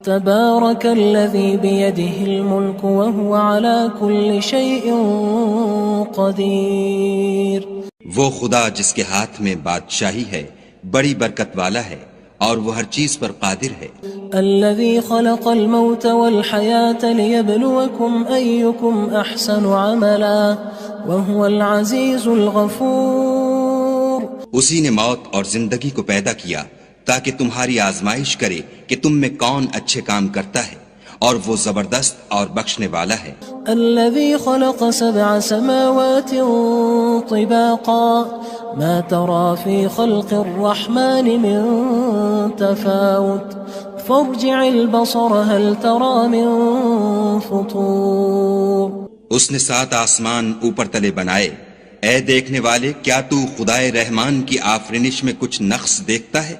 تبارك الذي بيده الملك وهو على كل شيء قدير. وہ خدا جس کے ہاتھ میں بادشاہی ہے بڑی برکت والا ہے اور وہ ہر چیز پر قادر ہے. الذي خلق الموت والحياة ليبلوكم أيكم أحسن عملا وهو العزيز الغفور. اسی نے موت اور زندگی کو پیدا کیا تاکہ تمہاری آزمائش کرے کہ تم میں کون اچھے کام کرتا ہے اور وہ زبردست اور بخشنے والا ہے. الذي خلق 7 سماوات طباقا ما ترى في خلق الرحمن من تفاوت فارجع البصر هل ترى من فطور. اس نے 7 آسمان اوپر تلے بنائے. اے دیکھنے والے، کیا تو خدائے رحمان کی آفرینش میں کچھ نقص دیکھتا ہے؟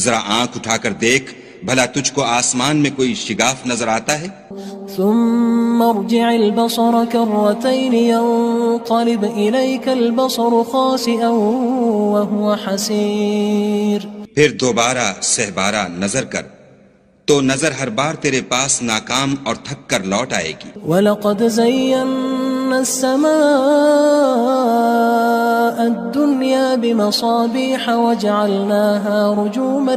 ذرا آنکھ اٹھا کر دیکھ، بھلا تجھ کو آسمان میں کوئی شگاف نظر آتا ہے؟ ثم ارجع البصر كرتين ينقلب إليك البصر خاسئا وهو حسير. پھر دوبارہ سہبارہ نظر کر تو نظر ہر بار تیرے پاس ناکام اور تھک کر لوٹ آئے گی. وَلَقَدْ زَيَّنَّا السَّمَاءَ الدُّنْيَا بِمَصَابِيحَ وَجَعَلْنَاهَا رُجُومًا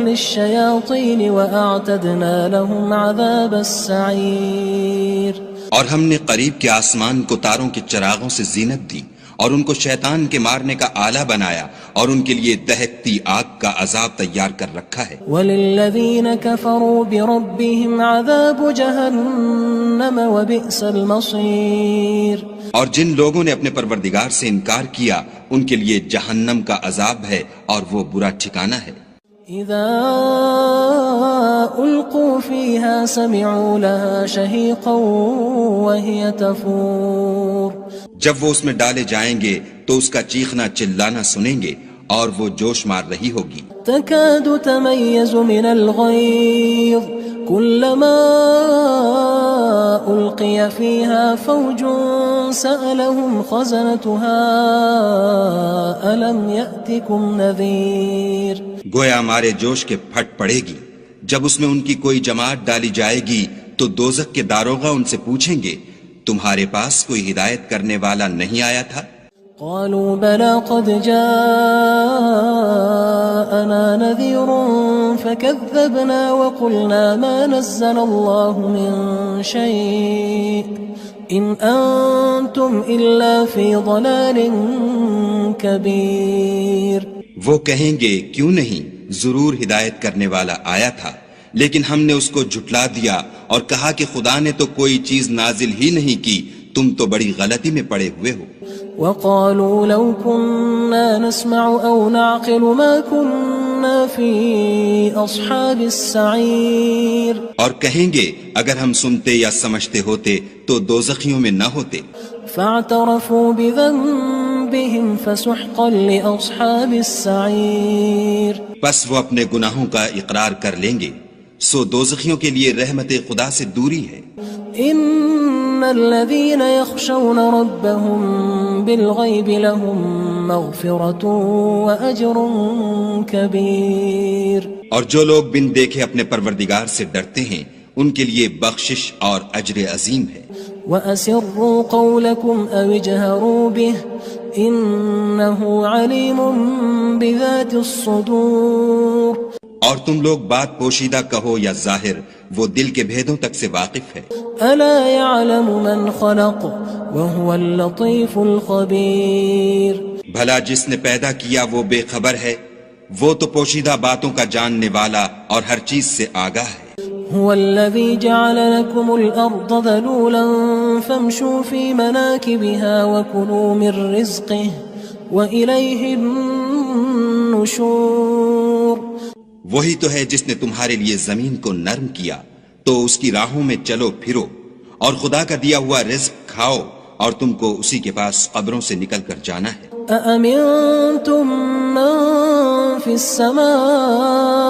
لِلشَّيَاطِينِ وَأَعْتَدْنَا لَهُمْ عَذَابَ السَّعِيرِ. اور ہم نے قریب کے آسمان کو تاروں کے چراغوں سے زینت دی اور ان کو شیطان کے مارنے کا آلہ بنایا اور ان کے لیے دہکتی آگ کا عذاب تیار کر رکھا ہے. وَلِلَّذِينَ كَفَرُوا بِرَبِّهِمْ عَذَابُ جَهَنَّمَ وَبِئْسَ الْمَصِيرُ. اور جن لوگوں نے اپنے پروردگار سے انکار کیا ان کے لیے جہنم کا عذاب ہے اور وہ برا ٹھکانہ ہے. اذا القوا فيها سمعوا لها شهيقا وهي تفور. جب وہ اس میں ڈالے جائیں گے تو اس کا چیخنا چلانا سنیں گے اور وہ جوش مار رہی ہوگی. تكاد تميز من الغيظ كلما ألقي فيها فوج سألهم خزنتها ألم يأتكم نذير. گویا ہمارے جوش کے پھٹ پڑے گی. جب اس میں ان کی کوئی جماعت ڈالی جائے گی تو دوزخ کے داروغہ ان سے پوچھیں گے تمہارے پاس کوئی ہدایت کرنے والا نہیں آیا تھا؟ قالوا بلى قد جاءنا نذير فكذبنا وقلنا ما نزل الله من شيء إن أنتم إلا في ضلال كبير. وہ کہیں گے کیوں نہیں، ضرور ہدایت کرنے والا آیا تھا، لیکن ہم نے اس کو جھٹلا دیا اور کہا کہ خدا نے تو کوئی چیز نازل ہی نہیں کی، تم تو بڑی غلطی میں پڑے ہوئے ہو. وقالوا لو كنا نسمع أو نعقل ما كنا في أصحاب السعير. اور کہیں گے اگر ہم سنتے یا سمجھتے ہوتے تو دوزخیوں میں نہ ہوتے. فاعترفوا بذنبهم فسحقا لأصحاب السعير. پس وہ اپنے گناہوں کا اقرار کر لیں گے، سو دوزخیوں کے لیے رحمت خدا سے دوری ہے. ان الذين يخشون ربهم بالغيب لهم مغفرة واجر كبير. اور جو لوگ بن دیکھے اپنے پروردگار سے ڈرتے ہیں ان کے لیے بخشش اور اجر عظیم ہے. وَأَسِرُّوا قَوْلَكُمْ أَوِ اجْهَرُوا بِهِ إِنَّهُ عَلِيمٌ بِذَاتِ الصُّدُورِ. اور تم لوگ بات پوشیدہ کہو یا ظاہر، وہ دل کے بھیدوں تک سے واقف ہے. أَلَا يَعْلَمُ مَنْ خَلَقَ وَهُوَ اللَّطِيفُ الْخَبِيرُ. بھلا جس نے پیدا کیا وہ بے خبر ہے، وہ تو پوشیدہ باتوں کا جاننے والا اور ہر چیز سے آگاہ ہے. هو الذي جعل لكم الأرض ذلولا فامشوا في مناكبها وكلوا من رزقه وإليه النشور. وہی تو ہے جس نے تمہارے لیے زمین کو نرم کیا تو اس کی راہوں میں چلو پھرو اور خدا کا دیا ہوا رزق کھاؤ اور تم کو اسی کے پاس قبروں سے نکل کر جانا ہے. أأمنتم من في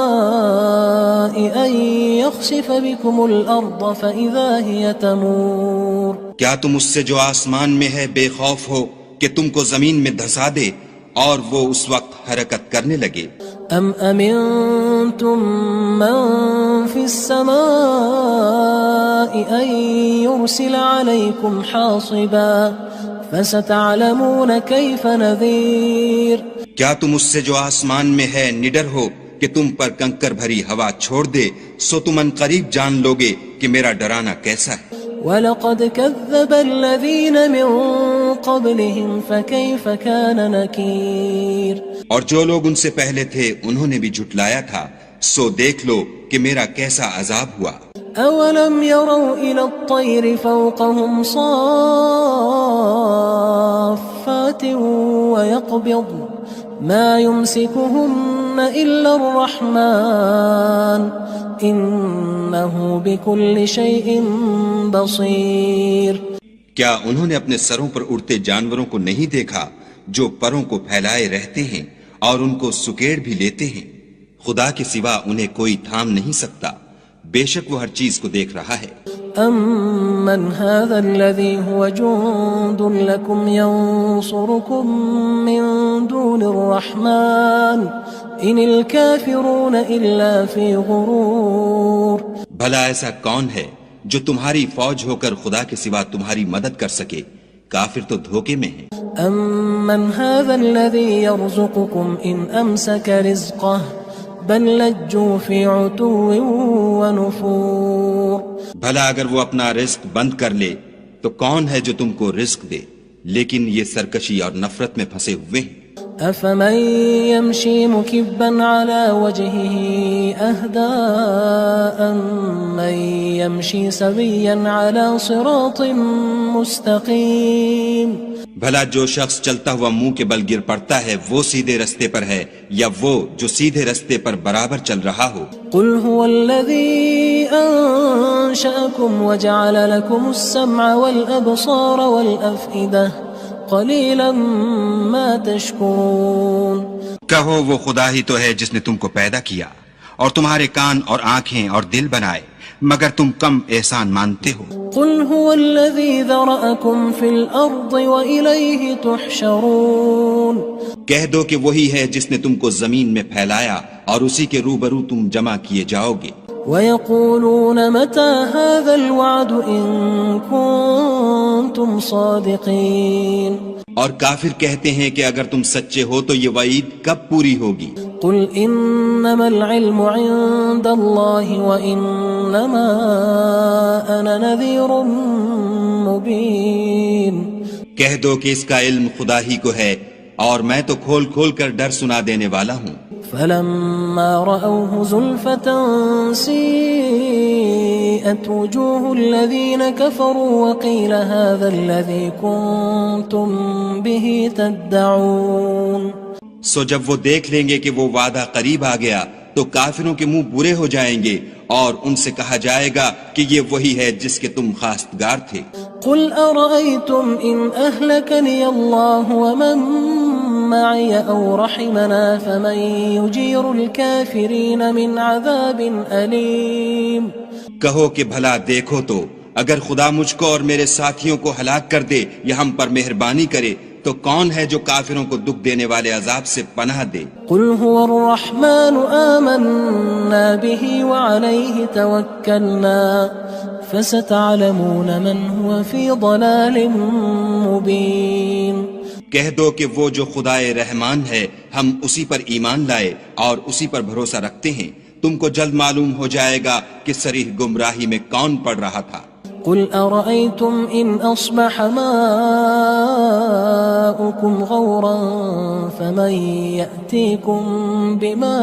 السماء أن يخسف بكم الأرض فإذا هي تمور. کیا تم اس سے جو آسمان میں ہے بے خوف ہو کہ تم کو زمین میں دھسا دے اور وہ اس وقت حرکت کرنے لگے. ام امنتم من في السماء ان يرسل عليكم حاصبا فستعلمون كيف نذير. کیا تم اس سے جو آسمان میں ہے نڈر ہو کہ تم پر کنکر بھری ہوا چھوڑ دے؟ سو تم ان قریب جان لوگے کہ میرا ڈرانا کیسا ہے. وَلَقَدْ كَذَّبَ الَّذِينَ مِن قَبْلِهِمْ فَكَيْفَ كَانَ نَكِيرٌ. اور جو لوگ ان سے پہلے تھے انہوں نے بھی جھٹلایا تھا، سو دیکھ لو کہ میرا کیسا عذاب ہوا. أَوَلَمْ يَرَوْا إِلَى الطَّيْرِ فَوْقَهُمْ صَافَّاتٍ وَيَقْبِضْنَ مَا يُمْسِكُهُنَّ إِلَّا الرَّحْمَنُ إِنَّهُ بِكُلِّ شَيْءٍ بَصِيرٌ. کیا انہوں نے اپنے سروں پر اڑتے جانوروں کو نہیں دیکھا جو پروں کو پھیلائے رہتے ہیں اور ان کو سکیڑ بھی لیتے ہیں؟ خدا کے سوا انہیں کوئی تھام نہیں سکتا، بے شک وہ ہر چیز کو دیکھ رہا ہے. أَمَّنْ هَذَا الَّذِي هُوَ جُندٌ لَكُمْ يَنصُرُكُم مِّن دُونِ الرَّحْمَنِ إِنِ الْكَافِرُونَ إِلَّا فِي غُرُورٍ. بھلا ایسا کون ہے جو تمہاری فوج ہو کر خدا کے سوا تمہاری مدد کر سکے؟ کافر تو دھوکے میں ہیں. أَمَّنْ هَذَا الَّذِي يَرْزُقُكُمْ إِنْ أَمْسَكَ رِزْقَهُ بَلْ لَجُّوا فِي عُتُوٍّ وَنُفُورٍ. بھلا اگر وہ اپنا رزق بند کر لے تو کون ہے جو تم کو رزق دے؟ لیکن یہ سرکشی اور نفرت میں پھنسے ہوئے ہیں. أَفَمَن يَمْشِي مُكِبًّا عَلَى وَجْهِهِ أَهْدَىٰ أَمَّن يَمْشِي سَوِيًّا عَلَى صِرَاطٍ مُّسْتَقِيمٍ. بھلا جو شخص چلتا ہوا منہ کے بل گر پڑتا ہے وہ سیدھے رستے پر ہے یا وہ جو سیدھے رستے پر برابر چل رہا ہو؟ قُلْ هُوَ الَّذِي أَنشَأَكُمْ وَجَعَلَ لَكُمُ السَّمْعَ وَالْأَبْصَارَ وَالْأَفْئِدَةَ قَلِيلًا مَا تَشْكُرُونَ. کہو وہ خدا ہی تو ہے جس نے تم کو پیدا کیا اور تمہارے کان اور آنکھیں اور دل بنائے، مگر تم کم احسان مانتے ہو. قُلْ هُوَ الَّذِي ذَرَأَكُمْ فِي الْأَرْضِ وَإِلَيْهِ تُحْشَرُونَ. کہہ دو کہ وہی ہے جس نے تم کو زمین میں پھیلایا اور اسی کے روبرو تم جمع کیے جاؤ گے. وَيَقُولُونَ مَتَى هَذَا الْوَعْدُ إِن كُنتُمْ صَادِقِينَ. اور کافر کہتے ہیں کہ اگر تم سچے ہو تو یہ وعید کب پوری ہوگی؟ قُلْ إِنَّمَا الْعِلْمُ عِندَ اللَّهِ وَإِنَّمَا أَنَا نَذِيرٌ مُّبِينٌ. کہہ دو کہ اس کا علم خدا ہی کو ہے اور میں تو کھول کھول کر ڈر سنا دینے والا ہوں. فَلَمَّا رَأَوْهُ زُلْفَةً سِيئَتْ وُجُوهُ الَّذِينَ كَفَرُوا وَقِيلَ هَذَا الَّذِي كُنتُم بِهِ تَدَّعُونَ. سو جب وہ دیکھ لیں گے کہ وہ وعدہ قریب آ گیا تو کافروں کے منہ برے ہو جائیں گے اور ان سے کہا جائے گا کہ یہ وہی ہے جس کے تم خواستگار تھے. قُلْ أَرَأَيْتُمْ إِنْ أَهْلَكَنِيَ اللَّهُ وَمَن مَّعِيَ أَوْ رَحِمَنَا فَمَن يُجِيرُ الْكَافِرِينَ مِنْ عَذَابٍ أَلِيمٍ. کہو کہ بھلا دیکھو تو اگر خدا مجھ کو اور میرے ساتھیوں کو ہلاک کر دے یا ہم پر مہربانی کرے تو کون ہے جو کافروں کو دکھ دینے والے عذاب سے پناہ دے؟ قُلْ هُوَ الرَّحْمَنُ آمَنَّا بِهِ وَعَلَيْهِ تَوَكَّلْنَا فَسَتَعْلَمُونَ مَنْ هُوَ فِي ضَلَالٍ مُّبِينٍ. کہہ دو کہ وہ جو خدائے رحمان ہے ہم اسی پر ایمان لائے اور اسی پر بھروسہ رکھتے ہیں، تم کو جلد معلوم ہو جائے گا کہ صریح گمراہی میں کون پڑ رہا تھا. قُلْ أَرَأَيْتُمْ إِنْ أَصْبَحَ مَاؤُكُمْ غَوْرًا فَمَن يَأْتِيكُم بِمَاءٍ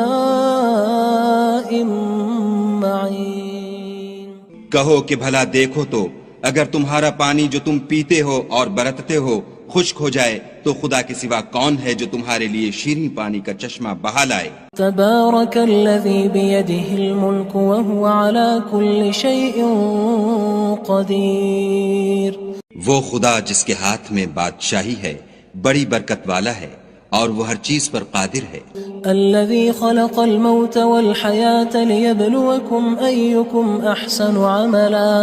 مَّعِينٍ. کہو کہ بھلا دیکھو تو اگر تمہارا پانی جو تم پیتے ہو اور برتتے ہو خشک ہو جائے تو خدا کے سوا کون ہے جو تمہارے لیے شیریں پانی کا چشمہ بہا لائے؟ تبارک الذی بیدہ الملک وہو علی کل شیء قدیر. وہ خدا جس کے ہاتھ میں بادشاہی ہے بڑی برکت والا ہے اور وہ ہر چیز پر قادر ہے. الذي خلق الموت والحياة ليبلوكم أيكم أحسن عملا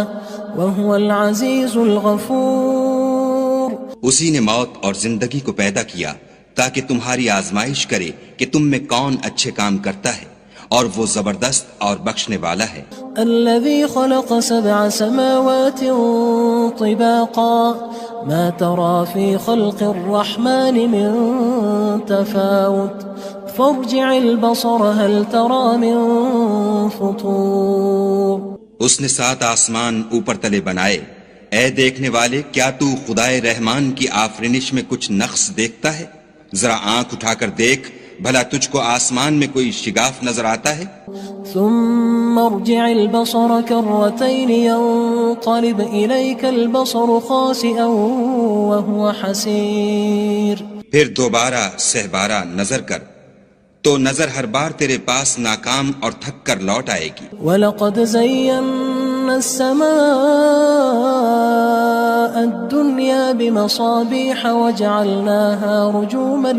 وهو العزيز الغفور. اسی نے موت اور زندگی کو پیدا کیا تاکہ تمہاری آزمائش کرے کہ تم میں کون اچھے کام کرتا ہے، اور وہ زبردست اور بخشنے والا ہے۔ الذي خلق 7 سماوات طباقا ما ترى في خلق الرحمن من تفاوت فارجع البصر هل ترى من فطور۔ اس نے 7 آسمان اوپر تلے بنائے، اے دیکھنے والے کیا تو خدائے رحمان کی آفرینش میں کچھ نقص دیکھتا ہے؟ ذرا آنکھ اٹھا کر دیکھ، بھلا تجھ کو آسمان میں کوئی شگاف نظر آتا ہے؟ ثم ارجع البصر كرتين ينقلب إليك البصر خاسئا وهو حسير۔ پھر دوبارہ سہبارہ نظر کر تو نظر ہر بار تیرے پاس ناکام اور تھک کر لوٹ آئے گی۔ وَلَقَدْ زَيَّنَّا السَّمَاءَ الدُّنْيَا بِمَصَابِيحَ وَجَعَلْنَاهَا رُجُومًا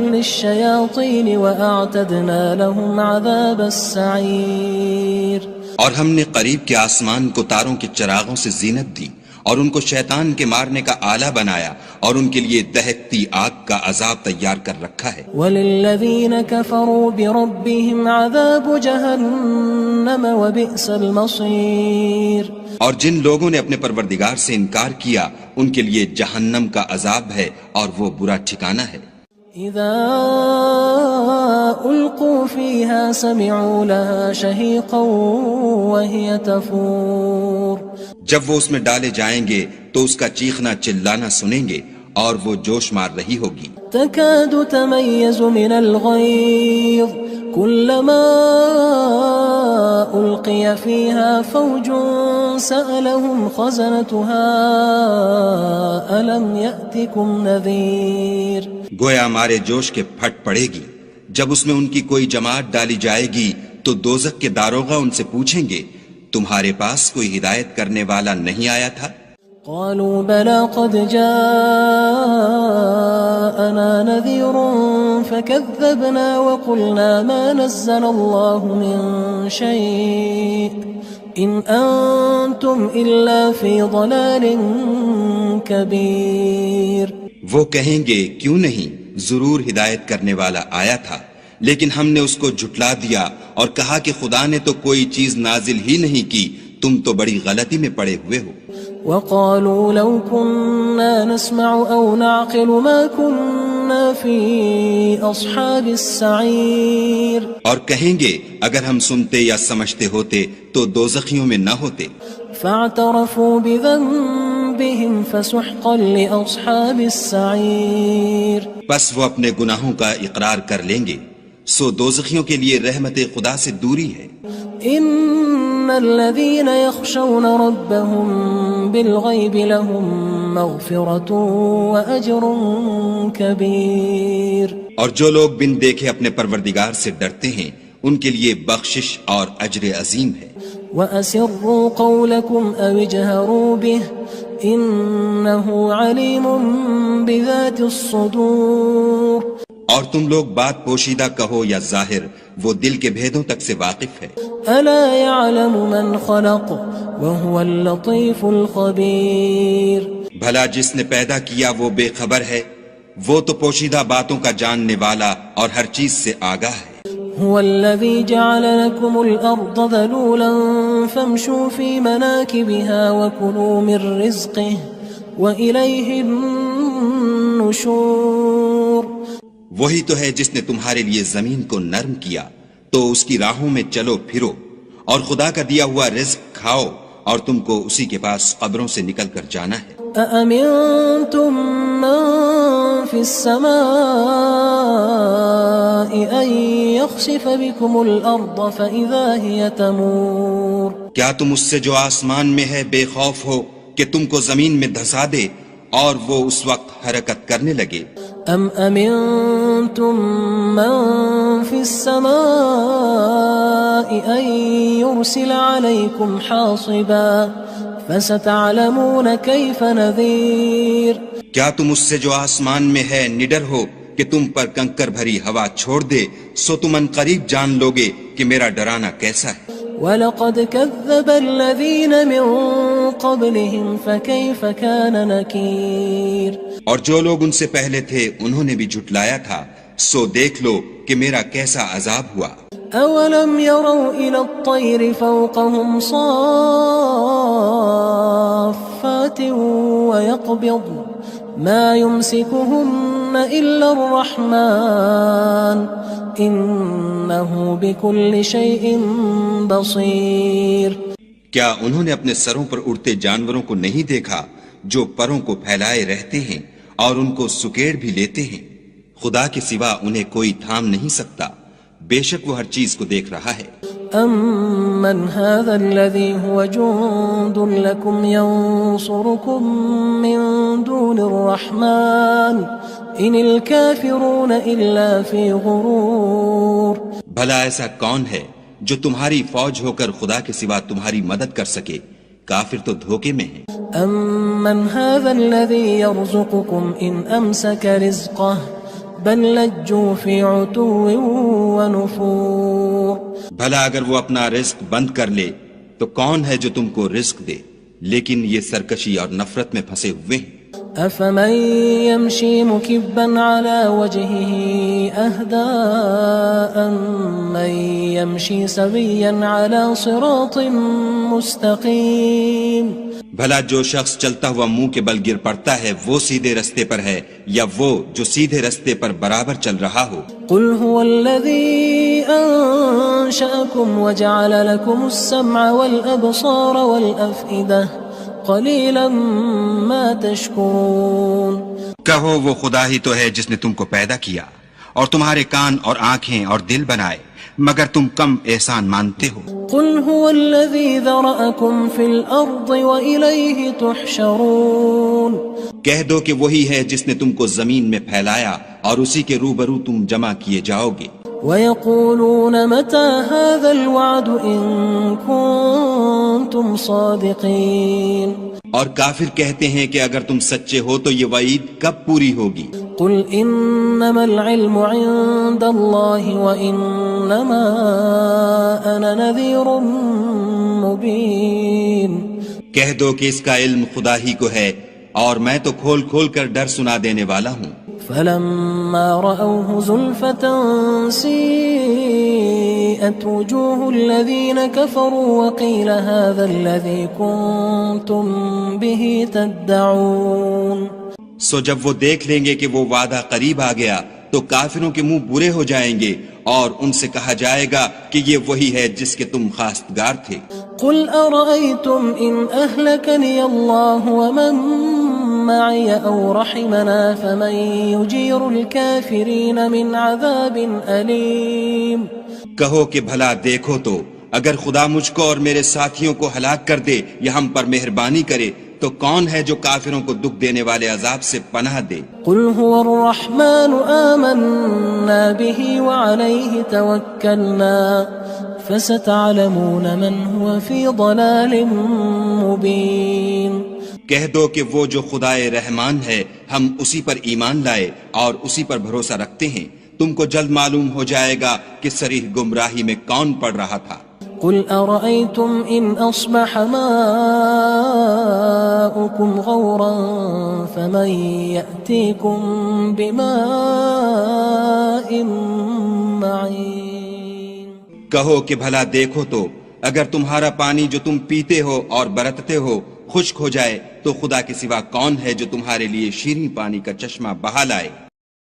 لِلشَّيَاطِينِ وَأَعْتَدْنَا لَهُمْ عَذَابَ السَّعِيرِ۔ اور ہم نے قریب کے آسمان کو تاروں کے چراغوں سے زینت دی، اور ان کو شیطان کے مارنے کا آلہ بنایا، اور ان کے لیے دہکتی آگ کا عذاب تیار کر رکھا ہے۔ وَلِلَّذِينَ كَفَرُوا بِرَبِّهِمْ عَذَابُ جَهَنَّمَ وَبِئْسَ الْمَصِيرُ۔ اور جن لوگوں نے اپنے پروردگار سے انکار کیا ان کے لیے جہنم کا عذاب ہے، اور وہ برا ٹھکانہ ہے۔ اذا القوا فيها سمعوا لها شهيقا وهي تفور۔ جب وہ اس میں ڈالے جائیں گے تو اس کا چیخنا چلانا سنیں گے، اور وہ جوش مار رہی ہوگی۔ تكاد تميز من الغيظ كلما ألقي فيها فوج سألهم خزنتها ألم يأتكم نذير۔ گویا مارے جوش کے پھٹ پڑے گی، جب اس میں ان کی کوئی جماعت ڈالی جائے گی تو دوزخ کے داروغہ ان سے پوچھیں گے تمہارے پاس کوئی ہدایت کرنے والا نہیں آیا تھا؟ قالوا بلى قد جاءنا نذير فكذبنا وقلنا ما نزل الله من شيء إن أنتم إلا في ضلال كبير۔ وہ کہیں گے کیوں نہیں، ضرور ہدایت کرنے والا آیا تھا، لیکن ہم نے اس کو جھٹلا دیا اور کہا کہ خدا نے تو کوئی چیز نازل ہی نہیں کی، تم تو بڑی غلطی میں پڑے ہوئے ہو۔ وقالوا لو كنا نسمع أو نعقل ما كنا في أصحاب السعير۔ اور کہیں گے اگر ہم سنتے یا سمجھتے ہوتے تو دوزخیوں میں نہ ہوتے۔ فاعترفوا بذنبهم فسحقا لأصحاب السعير۔ بس وہ اپنے گناہوں کا اقرار کر لیں گے، سو دوزخیوں کے لیے رحمت خدا سے دوری ہے۔ ان الذين يخشون ربهم بالغيب لهم مغفرة واجر كبير۔ اور جو لوگ بن دیکھے اپنے پروردگار سے ڈرتے ہیں ان کے لیے بخشش اور اجر عظیم ہے۔ وَأَسِرُّوا قَوْلَكُمْ أَوِ اجْهَرُوا بِهِ إِنَّهُ عَلِيمٌ بِذَاتِ الصُّدُورِ۔ اور تم لوگ بات پوشیدہ کہو یا ظاہر، وہ دل کے بھیدوں تک سے واقف ہے۔ أَلَا يَعْلَمُ مَنْ خَلَقَ وَهُوَ اللَّطِيفُ الْخَبِيرُ۔ بھلا جس نے پیدا کیا وہ بے خبر ہے، وہ تو پوشیدہ باتوں کا جاننے والا اور ہر چیز سے آگاہ ہے۔ هو الذي جعل لكم الأرض ذلولا فامشوا في مناكبها وكلوا من رزقه وإليه النشور۔ وہی تو ہے جس نے تمہارے لیے زمین کو نرم کیا تو اس کی راہوں میں چلو پھرو، اور خدا کا دیا ہوا رزق کھاؤ، اور تم کو اسی کے پاس قبروں سے نکل کر جانا ہے۔ أأمنتم من في السماء أن يخسف بكم الأرض فإذا هي تمور۔ کیا تم اس سے جو آسمان میں ہے بے خوف ہو کہ تم کو زمین میں دھسا دے اور وہ اس وقت حرکت کرنے لگے؟ أم أمنتم من في السماء أن يرسل عليكم حاصبا فستعلمون كيف نذير۔ کیا تم اس سے جو آسمان میں ہے نڈر ہو کہ تم پر کنکر بھری ہوا چھوڑ دے، سو تم ان قریب جان لوگے کہ میرا ڈرانا کیسا ہے۔ وَلَقَدْ كَذَّبَ الَّذِينَ مِن قبلهم فكيف كان نكير اور جو لوگ ان سے پہلے تھے انہوں نے بھی جھٹلایا تھا، سو دیکھ لو کہ میرا کیسا عذاب ہوا۔ أولم يروا إلى الطير فوقهم صافات ويقبض ما يمسكهن إلا الرحمن إنه بكل شيء بصير۔ کیا انہوں نے اپنے سروں پر اڑتے جانوروں کو نہیں دیکھا جو پروں کو پھیلائے رہتے ہیں اور ان کو سکیڑ بھی لیتے ہیں؟ خدا کے سوا انہیں کوئی تھام نہیں سکتا، بے شک وہ ہر چیز کو دیکھ رہا ہے۔ أَمَّنْ هَذَا الَّذِي هُوَ جُندٌ لَكُمْ يَنصُرُكُم مِّن دُونِ الرَّحْمَٰنِ إِنِ الْكَافِرُونَ إِلَّا فِي غُرُورٍ۔ بھلا ایسا کون ہے جو تمہاری فوج ہو کر خدا کے سوا تمہاری مدد کر سکے؟ کافر تو دھوکے میں ہیں۔ أَمَّنْ هَذَا الَّذِي يَرْزُقُكُمْ إِنْ أَمْسَكَ رِزْقَهُ بل لجوا في عتو ونفور۔ بھلا اگر وہ اپنا رزق بند کر لے تو کون ہے جو تم کو رزق دے، لیکن یہ سرکشی اور نفرت میں پھنسے ہوئے ہیں۔ أفمن يمشي مكبا على وجهه أهدى أمن يمشي سويا على صراط مستقيم۔ بھلا جو شخص چلتا ہوا منہ کے بل گر پڑتا ہے وہ سیدھے رستے پر ہے یا وہ جو سیدھے رستے پر برابر چل رہا ہو؟ قل هو الذي أنشأكم وجعل لكم السمع والأبصار والأفئدة قليلا ما تشكرون۔ کہو وہ خدا ہی تو ہے جس نے تم کو پیدا کیا اور تمہارے کان اور آنکھیں اور دل بنائے، مگر تم کم احسان مانتے ہو۔ قل هو الذي ذرأكم في الأرض وإليه تحشرون۔ کہہ دو کہ وہی ہے جس نے تم کو زمین میں پھیلایا اور اسی کے روبرو تم جمع کیے جاؤ گے۔ ويقولون متى هذا الوعد إن كنتم صادقين۔ اور کافر کہتے ہیں کہ اگر تم سچے ہو تو یہ وعید کب پوری ہوگی؟ قل انما العلم عند الله وانما انا نذير مبين۔ کہہ دو کہ اس کا علم خدا ہی کو ہے اور میں تو کھول کھول کر ڈر سنا دینے والا ہوں۔ فلما رأوه زلفة سيئت وجوه الذين كفروا وقيل هذا الذي كنتم به تدعون۔ سو جب وہ دیکھ لیں گے کہ وہ وعدہ قریب آ گیا تو کافروں کے منہ برے ہو جائیں گے اور ان سے کہا جائے گا کہ یہ وہی ہے جس کے تم خواستگار تھے۔ قل أرأيتم إن أهلكني الله ومن معي أو رحمنا فمن يجير الكافرين من عذاب أليم۔ کہو کہ بھلا دیکھو تو اگر خدا مجھ کو اور میرے ساتھیوں کو ہلاک کر دے یا ہم پر مہربانی کرے تو کون ہے جو کافروں کو دکھ دینے والے عذاب سے پناہ دے؟ قل هو الرحمن آمنا به وعليه توكلنا فستعلمون من هو في ضلال مبين۔ کہہ دو کہ وہ جو خدائے رحمان ہے ہم اسی پر ایمان لائے اور اسی پر بھروسہ رکھتے ہیں، تم کو جلد معلوم ہو جائے گا کہ صریح گمراہی میں کون پڑ رہا تھا۔ قل أرأيتم إن أصبح ماؤكم غورا فمن يأتيكم بماء معين۔ کہو کہ بھلا دیکھو تو اگر تمہارا پانی جو تم پیتے ہو اور برتتے ہو خشک ہو جائے تو خدا کے سوا کون ہے جو تمہارے لیے شیریں پانی کا چشمہ بہا لائے؟